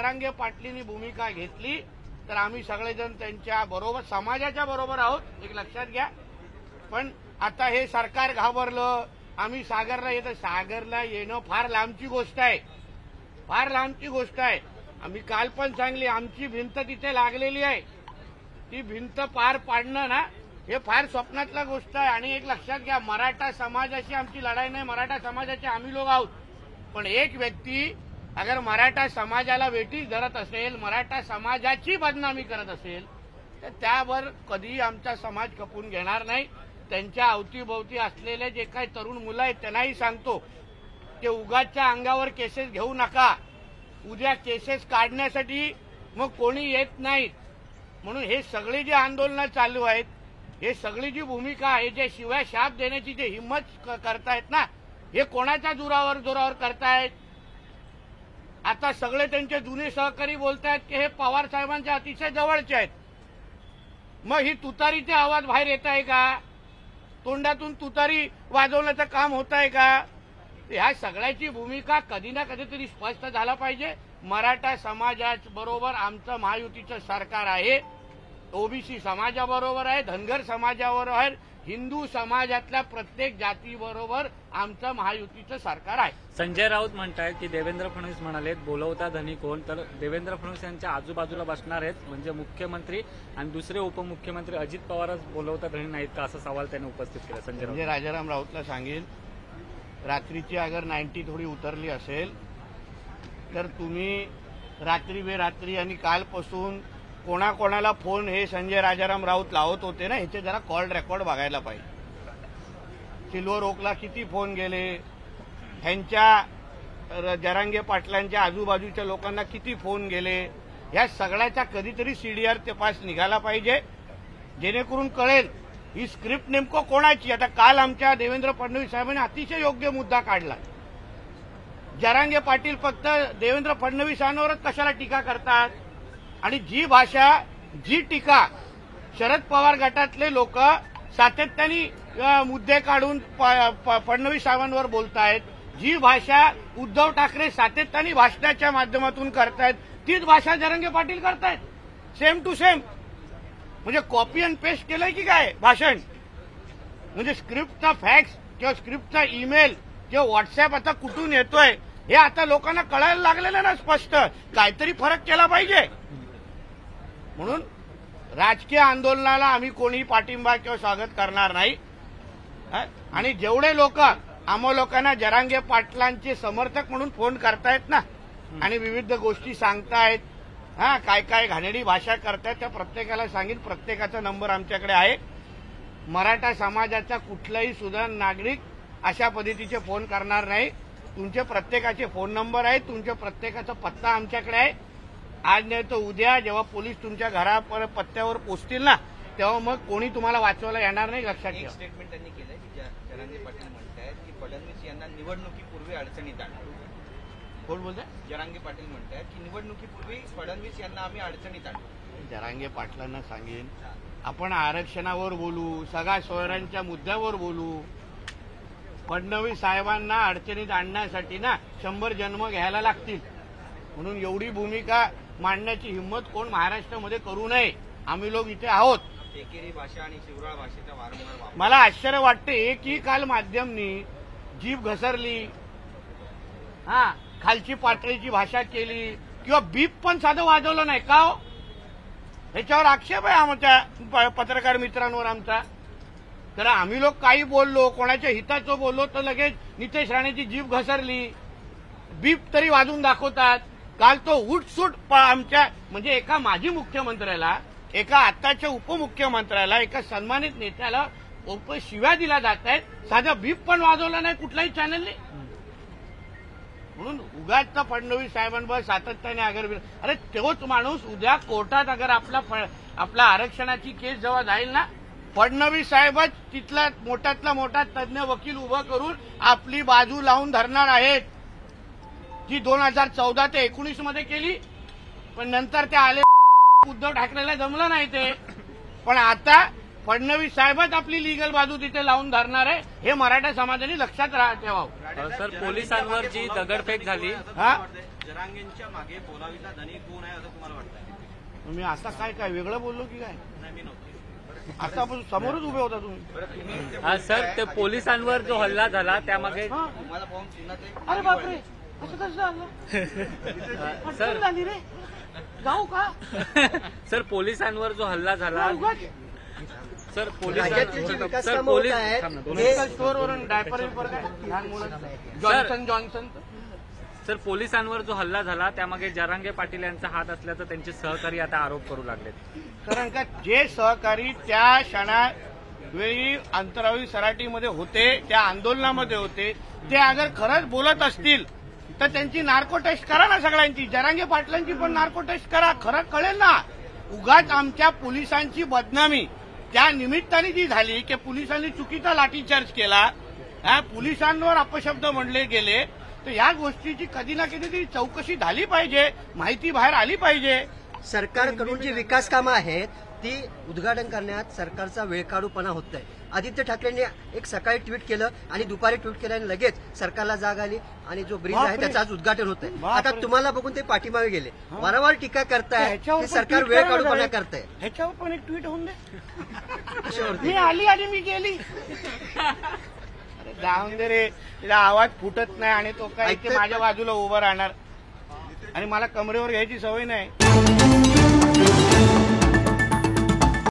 जरांगे पाटलींनी भूमिका घेतली तर आम्ही सगळेजण त्यांच्या बरोबर, समाजाच्या बरोबर आहोत, एक लक्षात घ्या. पण आता हे सरकार घाबरलं, आम्ही सागरला येतो. सागरला येणं फार लांबची गोष्ट आहे, फार लांबची गोष्ट आहे. आम्ही काल पण सांगली, आमची भिंत तिथे लागलेली आहे. ती भिंत पार पाडणं ना, हे फार स्वप्नातला गोष्ट आहे. आणि एक लक्षात घ्या, मराठा समाजाची आमची लढाई नाही, मराठा समाजाचे आम्ही लोक आहोत. पण एक व्यक्ती अगर मराठा समाजाला वेठीस धरत असेल, मराठा समाजाची बदनामी करत असेल, तर त्यावर कधीही आमचा समाज खपून घेणार नाही. त्यांच्या अवतीभोवती असलेले जे काही तरुण मुलं आहेत त्यांनाही सांगतो, ते उगाचच्या अंगावर केसेस घेऊ नका. उद्या केसेस काढण्यासाठी मग कोणी येत नाहीत. म्हणून हे सगळे जे आंदोलनं चालू आहेत, हे सगळी जी भूमिका आहे, जे शिवाय शाप देण्याची जे हिंमत करतायत ना, हे कोणाच्या जोरावर करतायत. आता सगळे त्यांचे जुने सहकारी बोलतायत की हे पवार साहेबांच्या अतिशय जवळचे आहेत. मग ही तुतारीचे आवाज बाहेर येत आहे का? तोंडातून तुतारी वाजवण्याचं काम होत आहे का? ह्या सगळ्याची भूमिका कधी ना कधीतरी स्पष्ट झाला पाहिजे. मराठा समाजाबरोबर आमचं महायुतीचं सरकार आहे, ओबीसी समाजाबरोबर आहे, धनगर समाजाबरोबर आहे, हिंदू समाजातल्या प्रत्येक जातीबरोबर आमचं महायुतीचं सरकार आहे. संजय राऊत म्हणतायत की देवेंद्र फडणवीस म्हणालेत बोलवता धनी कोण, तर देवेंद्र फडणवीस यांच्या आजूबाजूला बसणार आहेत म्हणजे मुख्यमंत्री आणि दुसरे उपमुख्यमंत्री अजित पवारच बोलवता धनी नाहीत का, असा सवाल त्यांनी उपस्थित केला. संजय राजाराम राऊतला सांगेन, रात्रीची अगर 90 थोडी उतरली असेल तर तुम्ही रात्री बेरात्री आणि कालपासून कोणाकोणाला फोन हे संजय राजाराम राऊत लावत होते ना, ह्याचे जरा कॉल रेकॉर्ड बघायला पाहिजे. सिल्वर ओकला किती फोन गेले, ह्यांच्या जरांगे पाटलांच्या आजूबाजूच्या लोकांना किती फोन गेले, ह्या सगळ्याचा कधीतरी सीडीआर तपास निघाला पाहिजे, जेणेकरून कळेल ही स्क्रिप्ट नेमकं कोणाची. आता काल आमच्या देवेंद्र फडणवीस साहेबांनी अतिशय योग्य मुद्दा काढला. जरांगे पाटील फक्त देवेंद्र फडणवीसांवरच कशाला टीका करतात, आणि जी भाषा, जी टीका शरद पवार गटातले लोक सातत्याने मुद्दे काढून फडणवीस साहेबांवर बोलतायत, जी भाषा उद्धव ठाकरे सातत्याने भाषणाच्या माध्यमातून करतायत, तीच भाषा जरांगे पाटील करतायत. Same to same. म्हणजे कॉपी अँड पेस्ट केलंय की काय भाषण. म्हणजे स्क्रिप्टचा फॅक्स किंवा स्क्रिप्टचा ईमेल किंवा व्हॉट्सअप आता कुठून येतोय हे आता लोकांना कळायला लागलेलं ना स्पष्ट. काहीतरी फरक केला पाहिजे. म्हणून राजकीय आंदोलनाला आम्ही कोणीही पाठिंबा किंवा स्वागत करणार नाही. आणि जेवढे लोक आम्हा लोकांना जरांगे पाटलांचे समर्थक म्हणून फोन करतायत ना आणि विविध गोष्टी सांगतायत, काय काय घाणेरडी भाषा करतायत, त्या प्रत्येकाला सांगेन, प्रत्येकाचा नंबर आमच्याकडे आहे. मराठा समाजाचा कुठलाही सुद्धा नागरिक अशा पद्धतीचे फोन करणार नाही. तुमचे प्रत्येकाचे फोन नंबर आहेत, तुमच्या प्रत्येकाचा पत्ता आमच्याकडे आहे. आज नाही तर उद्या जेव्हा पोलीस तुमच्या घरावर पत्त्यावर पोहोचतील ना, तेव्हा मग कोणी तुम्हाला वाचवायला येणार नाही. लक्षात ठेवा. स्टेटमेंट त्यांनी केलंय की जरांगे पाटील म्हणतायत की फडणवीस यांना निवडणुकीपूर्वी अडचणीत आणू. कोण बोलताय? जरांगे पाटील म्हणतायत की निवडणुकीपूर्वी फडणवीस यांना आम्ही अडचणीत आणू. जरांगे पाटलांना सांगेन, आपण आरक्षणावर बोलू, सगळ्या सोयऱ्यांच्या मुद्द्यावर बोलू. फडणवीस साहेबांना अडचणीत आणण्यासाठी ना 100 जन्म घ्यायला लागतील. म्हणून एवढी भूमिका मांडण्याची हिंमत कोण महाराष्ट्रामध्ये करू नये. आम्ही लोक इथे आहोत. एकेरी भाषा आणि शिवराळ भाषेचा वारंवार वापर. मला आश्चर्य वाटते की काल माध्यमनी जीभ घसरली, खालची पातळीची भाषा केली किंवा बीप पण साधं वाजवलं नाही का हो? ह्याच्यावर आक्षेप आहे आमच्या पत्रकार मित्रांवर आमचा. तर आम्ही लोक काही बोललो, कोणाच्या हिताचं बोललो तर लगेच नितेश राणेची जीभ घसरली, बीप तरी वाजवून दाखवतात. काल तो उठसूट आमच्या म्हणजे एका माजी मुख्यमंत्र्याला, एका आताच्या उपमुख्यमंत्र्याला, एका सन्मानित नेत्याला शिव्या दिल्या जात आहेत. साधा बीप पण वाजवला नाही कुठल्याही चॅनलने. म्हणून उगाच फडणवीस साहेबांवर सातत्याने अरे तोच माणूस उद्या कोर्टात अगर आपला आरक्षणाची केस जेव्हा जाईल ना, फडणवीस साहेबच तिथला मोठ्यातला मोठा तज्ञ वकील उभं करून आपली बाजू लावून धरणार आहेत, जी 2014 ते 19 मध्ये केली. पण नंतर ते आले, उद्धव ठाकरेला जमलं नाही ते. पण आता फडणवीस साहेबच आपली लिगल बाजू तिथे लावून धरणार आहे. हे मराठा समाजाने लक्षात ठेवावं. सर, पोलिसांवर जी दगडफेक झाली, जरांगेंच्या मागे बोलाविता धनी कोण आहे असं तुम्हाला वाटतं? मी आता काय वेगळं बोललो की काय? नाही, मी नव्हते. आता आपण समोरच उभे होता तुम्ही. सर ते पोलिसांवर जो हल्ला झाला त्यामागे हा. तुम्हाला पाहून चिन्हाचे अरे बापरे, असं कसं झालं? सर अडचण झाली रे, जाऊ का? सर पोलिसांवर जो हल्ला झाला उगाच सर राज्यातील जी विकास सर कामं पोलीस होत आहेत, थांब ना, दोन हे- मिनिटं. मेडिकल स्टोअरवरून डायपर विपर काय लहान मुलांचं जॉन्सन सर पोलिसांवर जो हल्ला झाला त्यामागे जरांगे पाटील यांचा हात असल्याचं त्यांचे सहकारी आता आरोप करू लागलेत. कारण का जे सहकारी त्या क्षणावेळी अंतराळी सराटीमध्ये होते, त्या आंदोलनामध्ये होते, ते अगर खरंच बोलत असतील तर त्यांची नार्को टेस्ट करा ना सगळ्यांची. जरांगे पाटलांची पण नार्को टेस्ट करा, खरं कळेल ना. उगाच आमच्या पोलिसांची बदनामी त्या निमित्ताने जी झाली की पोलिसांनी चुकीचा लाठीचार्ज केला, पोलिसांवर अपशब्द म्हणले गेले, तर या गोष्टीची कधी ना कधी चौकशी झाली पाहिजे, माहिती बाहेर आली पाहिजे. सरकारकडून जी विकास कामं आहेत ती उद्घाटन करण्यात सरकारचा वेळकाढूपणा होत आहे. आदित्य ठाकरेंनी एक सकाळी ट्विट केलं आणि दुपारी ट्विट केल्याने लगेच सरकारला जाग आली आणि जो ब्रिज आहे बापरे. त्याचं आज उद्घाटन होत आहे. बापरे. आता तुम्हाला बघून ते पाठीमागे गेले, वारंवार टीका करताय ह्याच्यावर की पण सरकार tweet करा ना वेळकाढूपणा जरा. करतंय. ह्याच्यावर पण एक ट्विट होऊन दे. कशावरती? मी आली आणि मी गेली. अरे जाऊन दे रे, तिला आवाज फुटत नाही आणि तो काय ते ऐकतोय माझ्या पण- बाजूला उभं राहणार आणि मला कमरेवर घ्यायची सवय नाही.